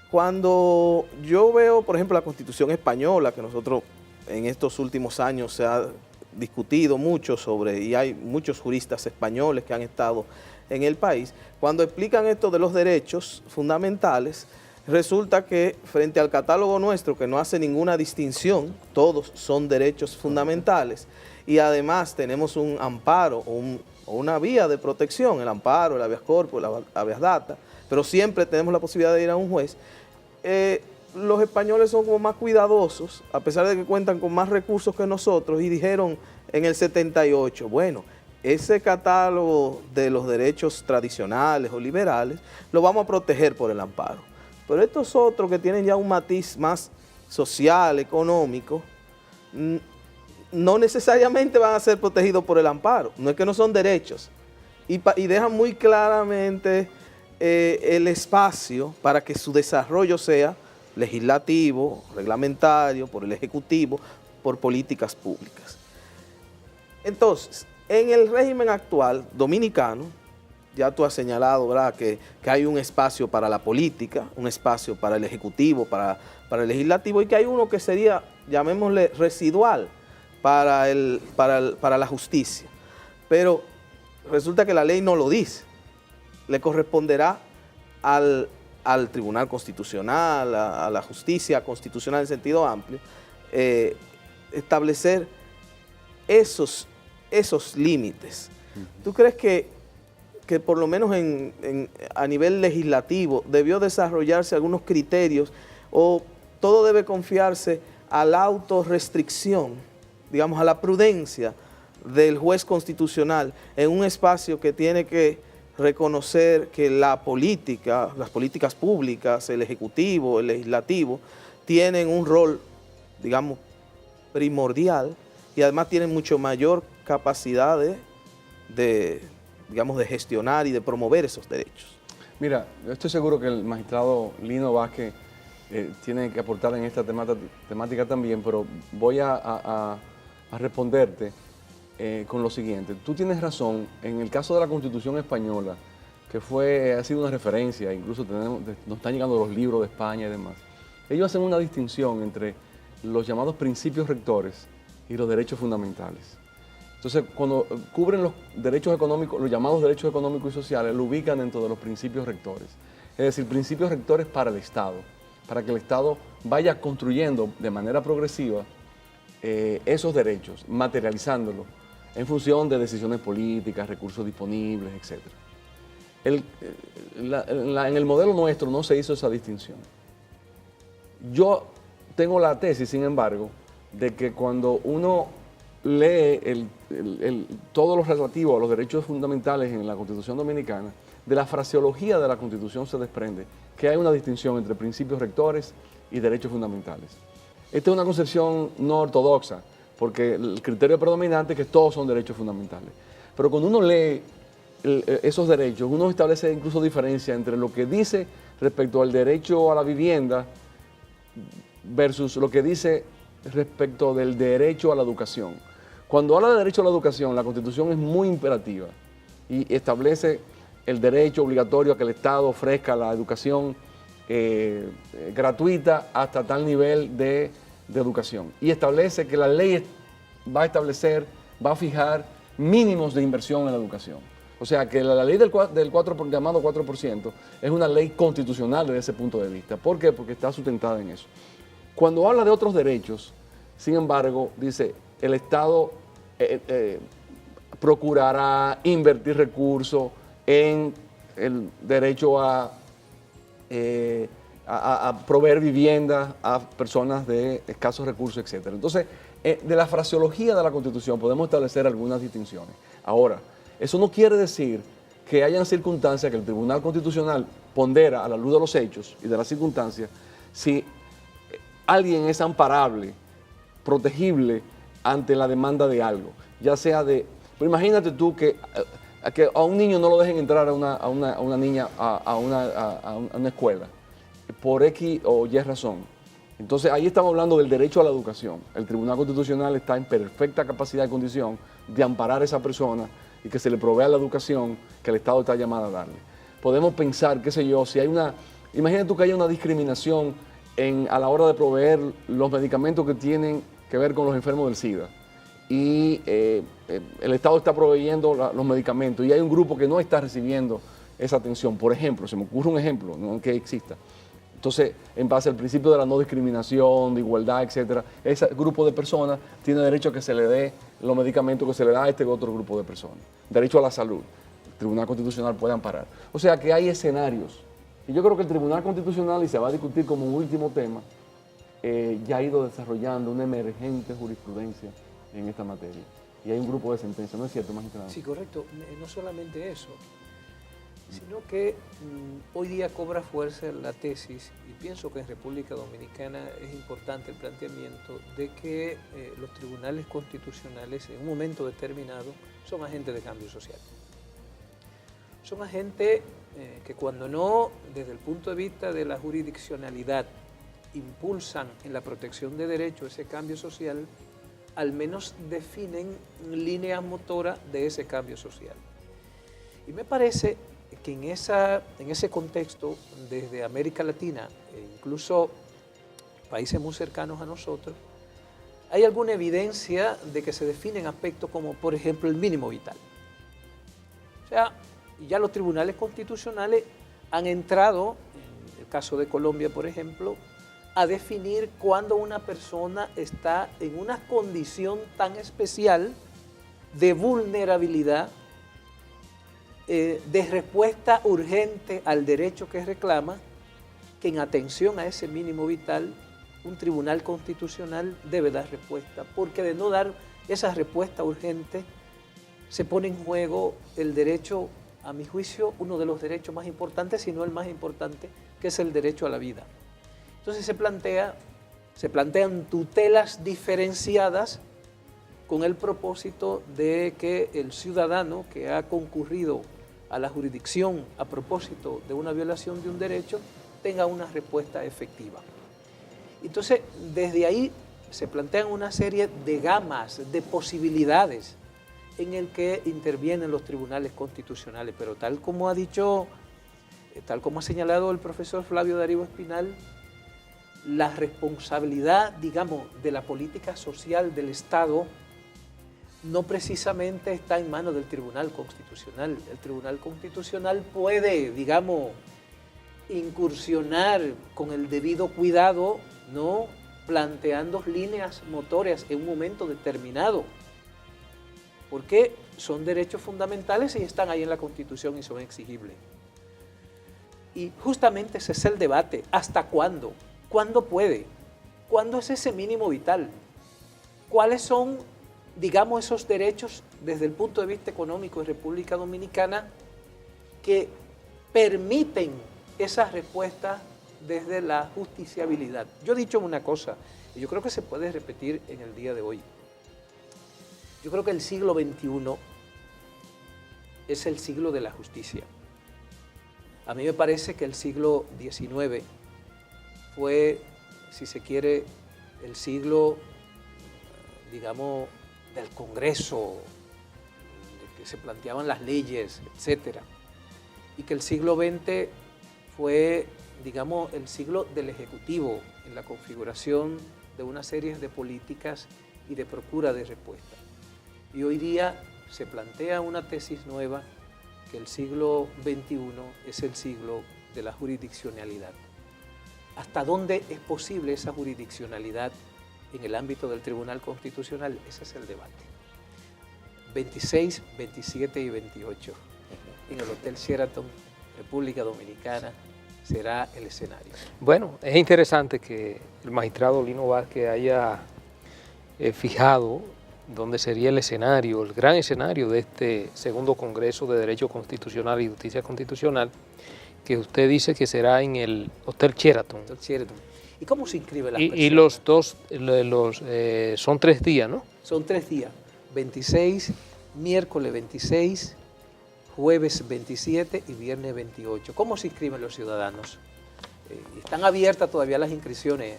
cuando yo veo, por ejemplo, la Constitución española, que nosotros en estos últimos años se ha discutido mucho sobre, y hay muchos juristas españoles que han estado en el país, cuando explican esto de los derechos fundamentales, resulta que frente al catálogo nuestro, que no hace ninguna distinción, todos son derechos fundamentales, y además tenemos un amparo o una vía de protección, el amparo, el habeas corpus, el habeas data, pero siempre tenemos la posibilidad de ir a un juez. Los españoles son como más cuidadosos, a pesar de que cuentan con más recursos que nosotros, y dijeron en el 78, bueno, ese catálogo de los derechos tradicionales o liberales lo vamos a proteger por el amparo. Pero estos otros que tienen ya un matiz más social, económico, no necesariamente van a ser protegidos por el amparo, no es que no son derechos. Y dejan muy claramente el espacio para que su desarrollo sea legislativo, reglamentario, por el Ejecutivo, por políticas públicas. Entonces, en el régimen actual dominicano, ya tú has señalado, ¿verdad?, que hay un espacio para la política, un espacio para el Ejecutivo, para el Legislativo, y que hay uno que sería, llamémosle, residual para la justicia. Pero resulta que la ley no lo dice. Le corresponderá al Tribunal Constitucional, a la justicia constitucional en sentido amplio, establecer esos límites. ¿Tú crees que por lo menos a nivel legislativo debió desarrollarse algunos criterios o todo debe confiarse a la autorrestricción, digamos, a la prudencia del juez constitucional en un espacio que tiene que reconocer que la política, las políticas públicas, el Ejecutivo, el Legislativo, tienen un rol, digamos, primordial y además tienen mucho mayor capacidad de gestionar y de promover esos derechos? Mira, yo estoy seguro que el magistrado Lino Vázquez tiene que aportar en esta temática también, pero voy a responderte con lo siguiente. Tú tienes razón, en el caso de la Constitución española, que ha sido una referencia, incluso nos están llegando los libros de España y demás, ellos hacen una distinción entre los llamados principios rectores y los derechos fundamentales. Entonces, cuando cubren los derechos económicos, los llamados derechos económicos y sociales, lo ubican dentro de los principios rectores. Es decir, principios rectores para el Estado, para que el Estado vaya construyendo de manera progresiva esos derechos, materializándolos en función de decisiones políticas, recursos disponibles, etc. En el modelo nuestro no se hizo esa distinción. Yo tengo la tesis, sin embargo, de que cuando uno lee todo lo relativo a los derechos fundamentales en la Constitución Dominicana, de la fraseología de la Constitución se desprende que hay una distinción entre principios rectores y derechos fundamentales. Esta es una concepción no ortodoxa, porque el criterio predominante es que todos son derechos fundamentales. Pero cuando uno lee esos derechos, uno establece incluso diferencia entre lo que dice respecto al derecho a la vivienda versus lo que dice respecto del derecho a la educación. Cuando habla de derecho a la educación, la Constitución es muy imperativa y establece el derecho obligatorio a que el Estado ofrezca la educación gratuita hasta tal nivel de educación. Y establece que la ley va a fijar mínimos de inversión en la educación. O sea que la ley del llamado 4% es una ley constitucional desde ese punto de vista. ¿Por qué? Porque está sustentada en eso. Cuando habla de otros derechos, sin embargo, dice, el Estado procurará invertir recursos en el derecho a proveer vivienda a personas de escasos recursos, etc. Entonces, de la fraseología de la Constitución podemos establecer algunas distinciones. Ahora, eso no quiere decir que hayan circunstancias que el Tribunal Constitucional pondera a la luz de los hechos y de las circunstancias si alguien es amparable, protegible ante la demanda de algo, ya sea de... Pero imagínate tú que a un niño no lo dejen entrar a una niña a una escuela por X o Y razón. Entonces ahí estamos hablando del derecho a la educación. El Tribunal Constitucional está en perfecta capacidad y condición de amparar a esa persona y que se le provea la educación que el Estado está llamado a darle. Podemos pensar, qué sé yo, si hay una... Imagínate tú que haya una discriminación a la hora de proveer los medicamentos que tienen que ver con los enfermos del SIDA. Y el Estado está proveyendo los medicamentos y hay un grupo que no está recibiendo esa atención. Por ejemplo, se me ocurre un ejemplo, no que exista. Entonces, en base al principio de la no discriminación, de igualdad, etcétera, ese grupo de personas tiene derecho a que se le dé los medicamentos que se le da a este otro grupo de personas. Derecho a la salud. El Tribunal Constitucional puede amparar. O sea que hay escenarios. Y yo creo que el Tribunal Constitucional, y se va a discutir como último tema, ya ha ido desarrollando una emergente jurisprudencia en esta materia. Y hay un grupo de sentencias, ¿no es cierto, magistrado? Sí, correcto. No solamente eso, sino que hoy día cobra fuerza la tesis, y pienso que en República Dominicana es importante el planteamiento de que los tribunales constitucionales en un momento determinado son agentes de cambio social. Son agentes que cuando no, desde el punto de vista de la jurisdiccionalidad, impulsan en la protección de derechos ese cambio social, al menos definen líneas motoras de ese cambio social. Y me parece que en ese contexto, desde América Latina e incluso países muy cercanos a nosotros, hay alguna evidencia de que se definen aspectos como, por ejemplo, el mínimo vital. O sea, ya los tribunales constitucionales han entrado, en el caso de Colombia, por ejemplo, a definir cuándo una persona está en una condición tan especial de vulnerabilidad, de respuesta urgente al derecho que reclama, que en atención a ese mínimo vital, un tribunal constitucional debe dar respuesta, porque de no dar esa respuesta urgente, se pone en juego el derecho, a mi juicio, uno de los derechos más importantes, si no el más importante, que es el derecho a la vida. Entonces se plantean tutelas diferenciadas con el propósito de que el ciudadano que ha concurrido a la jurisdicción a propósito de una violación de un derecho tenga una respuesta efectiva. Entonces, desde ahí se plantean una serie de gamas, de posibilidades en el que intervienen los tribunales constitucionales, pero tal como ha señalado el profesor Flavio Darío Espinal, la responsabilidad, digamos, de la política social del Estado no precisamente está en manos del Tribunal Constitucional. El Tribunal Constitucional puede, digamos, incursionar con el debido cuidado, ¿no?, planteando líneas motoras en un momento determinado, porque son derechos fundamentales y están ahí en la Constitución y son exigibles. Y justamente ese es el debate. ¿Hasta cuándo? ¿Cuándo puede? ¿Cuándo es ese mínimo vital? ¿Cuáles son, digamos, esos derechos desde el punto de vista económico de República Dominicana que permiten esa respuesta desde la justiciabilidad? Yo he dicho una cosa, y yo creo que se puede repetir en el día de hoy. Yo creo que el siglo XXI es el siglo de la justicia. A mí me parece que el siglo XIX fue, si se quiere, el siglo, digamos, del Congreso, de que se planteaban las leyes, etc. Y que el siglo XX fue, digamos, el siglo del Ejecutivo en la configuración de una serie de políticas y de procura de respuesta. Y hoy día se plantea una tesis nueva, que el siglo XXI es el siglo de la jurisdiccionalidad. ¿Hasta dónde es posible esa jurisdiccionalidad en el ámbito del Tribunal Constitucional? Ese es el debate. 26, 27 y 28 en el Hotel Sheraton, República Dominicana, será el escenario. Bueno, es interesante que el magistrado Lino Vázquez haya fijado dónde sería el escenario, el gran escenario de este segundo Congreso de Derecho Constitucional y Justicia Constitucional, que usted dice que será en el Hotel Sheraton. Hotel Sheraton. ¿Y cómo se inscribe la persona? Y los dos, son 3 días, ¿no? Son 3 días, 26, miércoles 26, jueves 27 y viernes 28. ¿Cómo se inscriben los ciudadanos? Están abiertas todavía las inscripciones,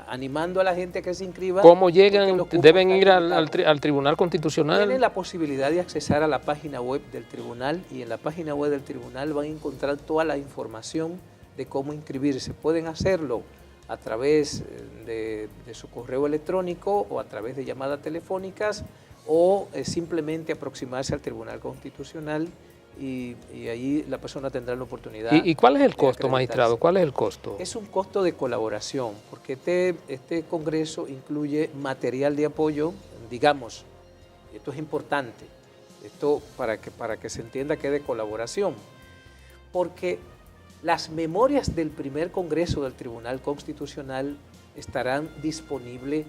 animando a la gente a que se inscriba. ¿Cómo llegan? ¿Deben ir al Tribunal Constitucional? Tienen la posibilidad de accesar a la página web del tribunal, y en la página web del tribunal van a encontrar toda la información de cómo inscribirse. Pueden hacerlo a través de su correo electrónico o a través de llamadas telefónicas, o simplemente aproximarse al Tribunal Constitucional y ahí la persona tendrá la oportunidad. ¿Y cuál es el costo, magistrado? ¿Cuál es el costo? Es un costo de colaboración, porque este congreso incluye material de apoyo, digamos, esto es importante, esto para que se entienda que es de colaboración, porque las memorias del primer congreso del Tribunal Constitucional estarán disponibles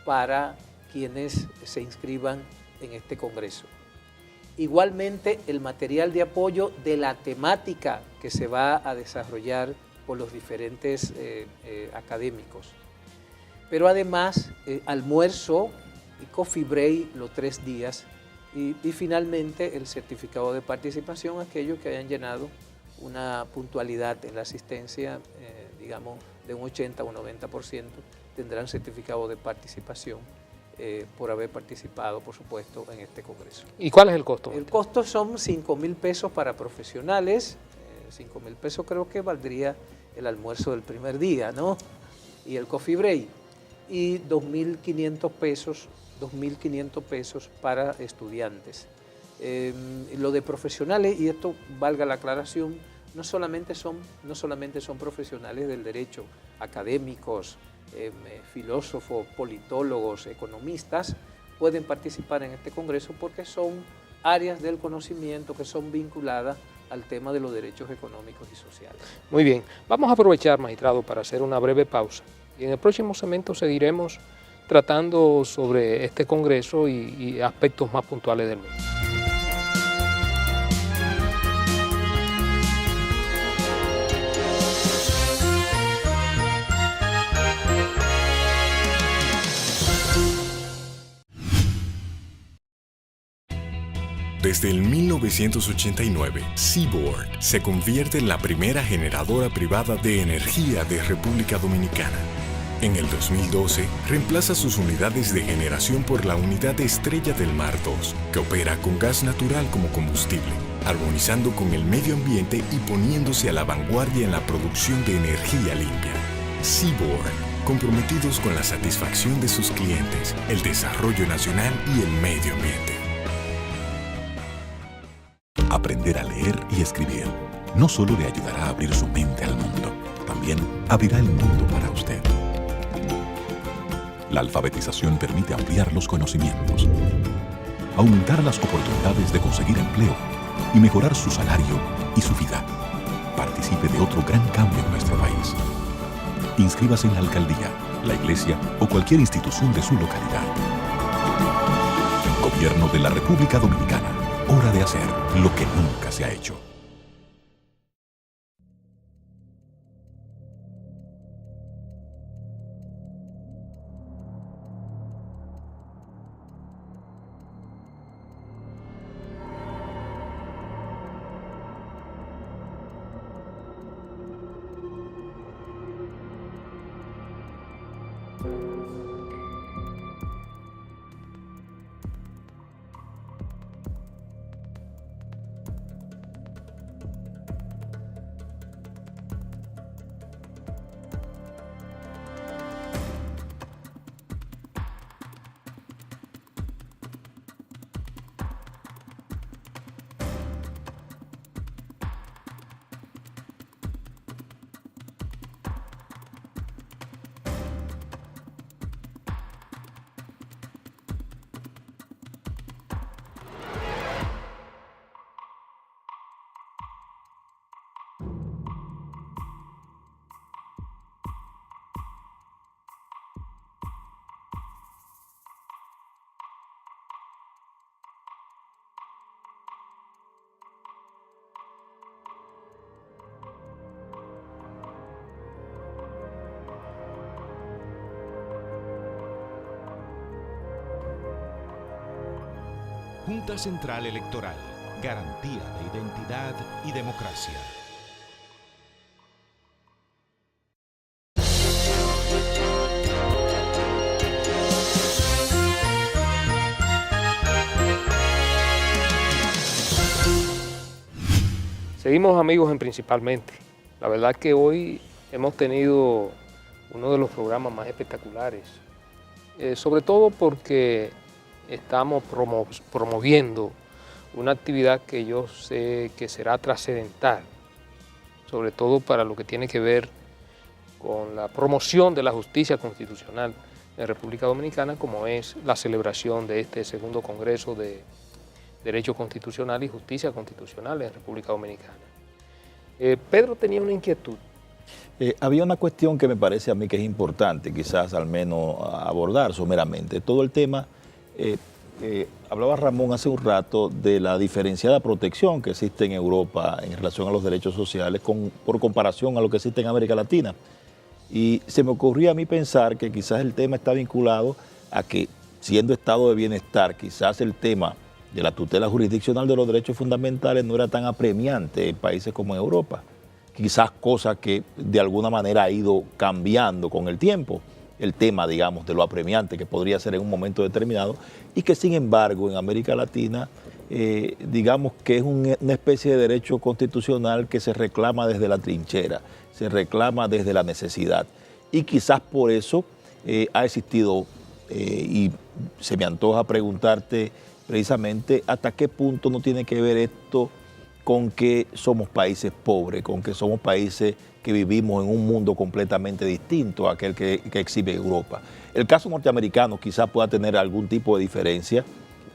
para quienes se inscriban en este congreso. Igualmente, el material de apoyo de la temática que se va a desarrollar por los diferentes académicos. Pero además, almuerzo y coffee break los 3 días y finalmente el certificado de participación, aquellos que hayan llenado una puntualidad en la asistencia, digamos, de un 80 o un 90%, tendrán certificado de participación. Por haber participado, por supuesto, en este congreso. ¿Y cuál es el costo? El costo son 5.000 pesos para profesionales, 5.000 pesos creo que valdría el almuerzo del primer día, ¿no? Y el coffee break, y 2.500 pesos para estudiantes. Lo de profesionales, y esto valga la aclaración, no solamente son profesionales del derecho, académicos, filósofos, politólogos, economistas, pueden participar en este congreso porque son áreas del conocimiento que son vinculadas al tema de los derechos económicos y sociales. Muy bien, vamos a aprovechar, magistrado, para hacer una breve pausa y en el próximo segmento seguiremos tratando sobre este congreso y aspectos más puntuales del mismo. Desde el 1989, Seaboard se convierte en la primera generadora privada de energía de República Dominicana. En el 2012, reemplaza sus unidades de generación por la unidad Estrella del Mar 2, que opera con gas natural como combustible, armonizando con el medio ambiente y poniéndose a la vanguardia en la producción de energía limpia. Seaboard, comprometidos con la satisfacción de sus clientes, el desarrollo nacional y el medio ambiente. Aprender a leer y escribir no solo le ayudará a abrir su mente al mundo, también abrirá el mundo para usted. La alfabetización permite ampliar los conocimientos, aumentar las oportunidades de conseguir empleo y mejorar su salario y su vida. Participe de otro gran cambio en nuestro país. Inscríbase en la alcaldía, la iglesia o cualquier institución de su localidad. Gobierno de la República Dominicana. Hora de hacer lo que nunca se ha hecho. Junta Central Electoral, garantía de identidad y democracia. Seguimos, amigos, en Principalmente. La verdad que hoy hemos tenido uno de los programas más espectaculares, sobre todo porque estamos promoviendo una actividad que yo sé que será trascendental, sobre todo para lo que tiene que ver con la promoción de la justicia constitucional en República Dominicana, como es la celebración de este segundo Congreso de Derecho Constitucional y Justicia Constitucional en República Dominicana. Pedro tenía una inquietud. Había una cuestión que me parece a mí que es importante, quizás al menos abordar someramente. Todo el tema, hablaba Ramón hace un rato de la diferenciada protección que existe en Europa en relación a los derechos sociales por comparación a lo que existe en América Latina. Y se me ocurría a mí pensar que quizás el tema está vinculado a que, siendo estado de bienestar, quizás el tema de la tutela jurisdiccional de los derechos fundamentales no era tan apremiante en países como en Europa. Quizás cosa que de alguna manera ha ido cambiando con el tiempo, el tema, digamos, de lo apremiante que podría ser en un momento determinado, y que sin embargo en América Latina, digamos que es una especie de derecho constitucional que se reclama desde la trinchera, se reclama desde la necesidad. Y quizás por eso ha existido, y se me antoja preguntarte precisamente hasta qué punto no tiene que ver esto con que somos países pobres, con que somos países que vivimos en un mundo completamente distinto a aquel que exhibe Europa. El caso norteamericano quizás pueda tener algún tipo de diferencia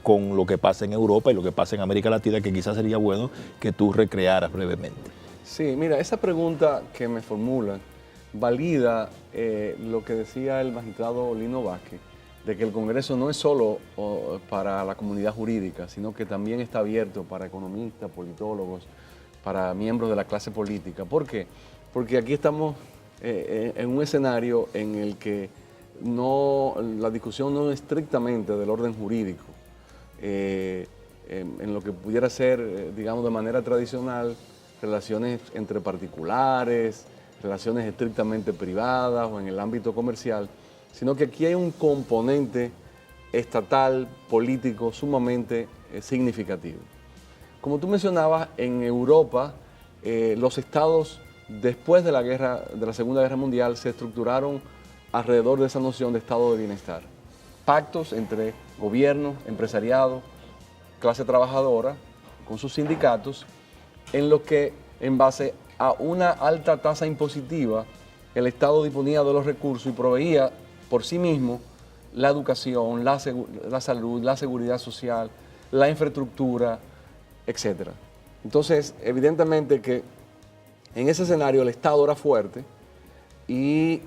con lo que pasa en Europa y lo que pasa en América Latina, que quizás sería bueno que tú recrearas brevemente. Sí, mira, esa pregunta que me formulan valida lo que decía el magistrado Lino Vázquez, de que el Congreso no es solo para la comunidad jurídica, sino que también está abierto para economistas, politólogos, para miembros de la clase política. ¿Por qué? Porque aquí estamos en un escenario en el que la discusión no es estrictamente del orden jurídico, en lo que pudiera ser, digamos, de manera tradicional, relaciones entre particulares, relaciones estrictamente privadas o en el ámbito comercial, sino que aquí hay un componente estatal, político, sumamente significativo. Como tú mencionabas, en Europa, los estados, después de la Segunda Guerra Mundial, se estructuraron alrededor de esa noción de estado de bienestar. Pactos entre gobierno, empresariado, clase trabajadora, con sus sindicatos, en lo que, en base a una alta tasa impositiva, el Estado disponía de los recursos y proveía por sí mismo la educación, la salud, la seguridad social, la infraestructura, etc. Entonces, evidentemente que en ese escenario el Estado era fuerte y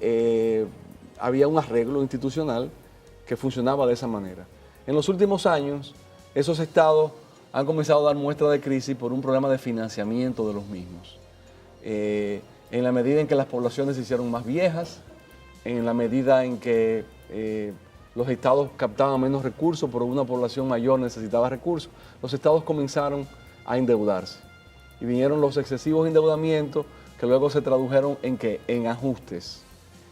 había un arreglo institucional que funcionaba de esa manera. En los últimos años, esos estados han comenzado a dar muestra de crisis por un problema de financiamiento de los mismos. En la medida en que las poblaciones se hicieron más viejas, en la medida en que los estados captaban menos recursos, pero una población mayor necesitaba recursos, los estados comenzaron a endeudarse. Y vinieron los excesivos endeudamientos que luego se tradujeron ¿en qué? En ajustes.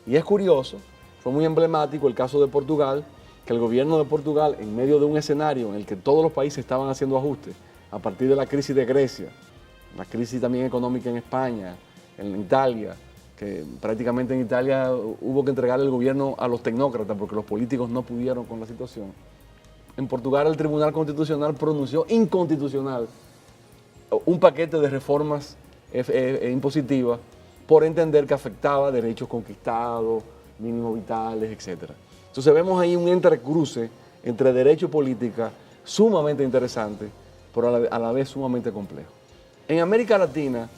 Y es curioso Fue muy emblemático el caso de Portugal, que el gobierno de Portugal, en medio de un escenario en el que todos los países estaban haciendo ajustes, a partir de la crisis de Grecia, la crisis también económica en España, en Italia, que prácticamente en Italia hubo que entregar el gobierno a los tecnócratas porque los políticos no pudieron con la situación. En Portugal el Tribunal Constitucional pronunció inconstitucional un paquete de reformas impositivas por entender que afectaba derechos conquistados, mínimos vitales, etc. Entonces vemos ahí un entrecruce entre derecho y política sumamente interesante, pero a la vez sumamente complejo. En América Latina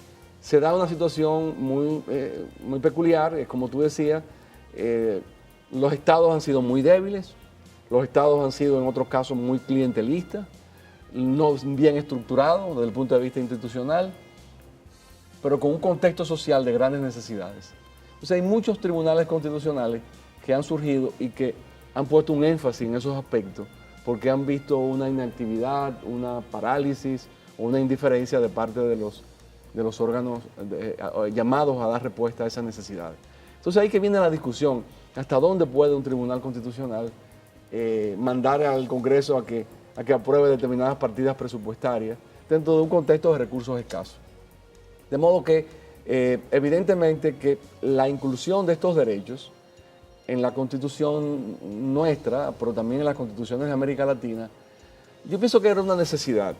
se da una situación muy peculiar, como tú decías, los estados han sido muy débiles, los estados han sido en otros casos muy clientelistas, no bien estructurados desde el punto de vista institucional, pero con un contexto social de grandes necesidades. Entonces hay muchos tribunales constitucionales que han surgido y que han puesto un énfasis en esos aspectos porque han visto una inactividad, una parálisis o una indiferencia de parte de los órganos llamados a dar respuesta a esas necesidades. Entonces ahí que viene la discusión, hasta dónde puede un tribunal constitucional mandar al Congreso a que apruebe determinadas partidas presupuestarias dentro de un contexto de recursos escasos. De modo que evidentemente que la inclusión de estos derechos en la Constitución nuestra, pero también en las constituciones de América Latina, yo pienso que era una necesidad,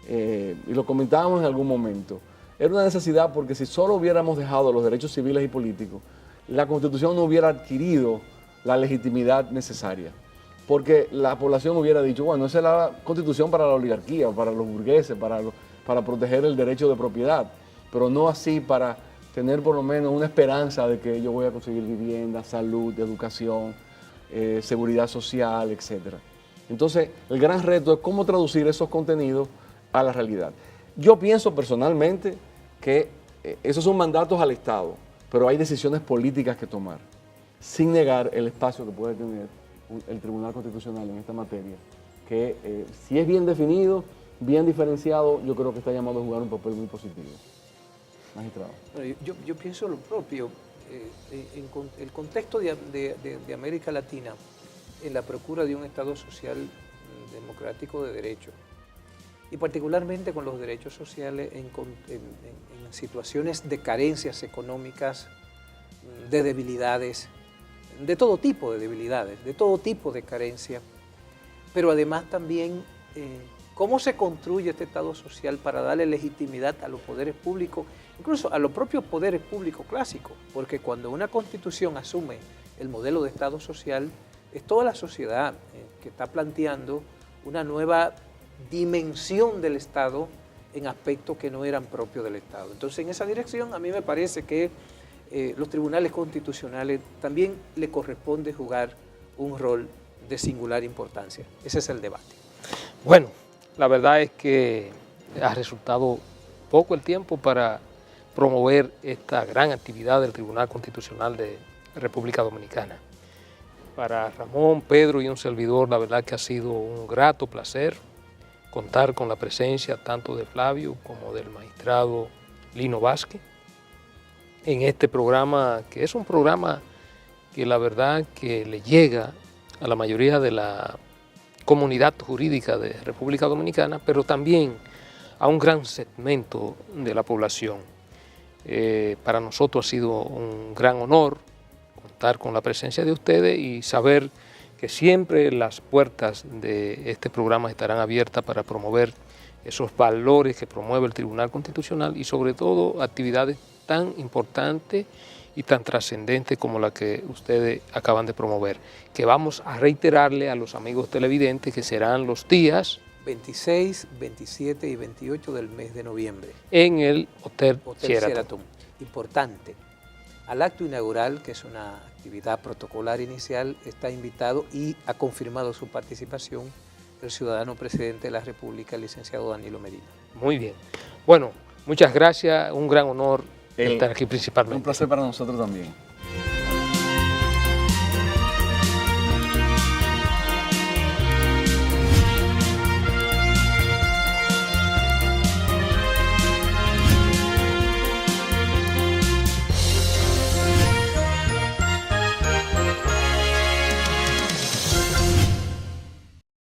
y lo comentábamos en algún momento. Era una necesidad porque si solo hubiéramos dejado los derechos civiles y políticos, la Constitución no hubiera adquirido la legitimidad necesaria. Porque la población hubiera dicho, bueno, esa es la Constitución para la oligarquía, para los burgueses, para proteger el derecho de propiedad, pero no así para tener por lo menos una esperanza de que yo voy a conseguir vivienda, salud, educación, seguridad social, etc. Entonces, el gran reto es cómo traducir esos contenidos a la realidad. Yo pienso personalmente que esos son mandatos al Estado, pero hay decisiones políticas que tomar, sin negar el espacio que puede tener el Tribunal Constitucional en esta materia, que si es bien definido, bien diferenciado, yo creo que está llamado a jugar un papel muy positivo. Magistrado. Yo pienso lo propio. En el contexto de América Latina, en la procura de un Estado social democrático de derecho, y particularmente con los derechos sociales en situaciones de carencias económicas, de debilidades, de todo tipo de debilidades, de todo tipo de carencias, pero además también cómo se construye este Estado social para darle legitimidad a los poderes públicos, incluso a los propios poderes públicos clásicos, porque cuando una Constitución asume el modelo de Estado social, es toda la sociedad que está planteando una nueva dimensión del Estado en aspectos que no eran propios del Estado. Entonces, en esa dirección, a mí me parece que los tribunales constitucionales también le corresponde jugar un rol de singular importancia. Ese es el debate. Bueno, la verdad es que ha resultado poco el tiempo para promover esta gran actividad del Tribunal Constitucional de República Dominicana. Para Ramón, Pedro y un servidor, la verdad que ha sido un grato placer contar con la presencia tanto de Flavio como del magistrado Lino Vázquez en este programa, que es un programa que la verdad que le llega a la mayoría de la comunidad jurídica de República Dominicana, pero también a un gran segmento de la población. Para nosotros ha sido un gran honor contar con la presencia de ustedes y saber que siempre las puertas de este programa estarán abiertas para promover esos valores que promueve el Tribunal Constitucional y sobre todo actividades tan importantes y tan trascendentes como la que ustedes acaban de promover, que vamos a reiterarle a los amigos televidentes que serán los días 26, 27 y 28 del mes de noviembre. En el Hotel Sheraton. Importante. Al acto inaugural, que es una actividad protocolar inicial, está invitado y ha confirmado su participación el ciudadano presidente de la República, el licenciado Danilo Medina. Muy bien. Bueno, muchas gracias, un gran honor estar aquí principalmente. Un placer para nosotros también.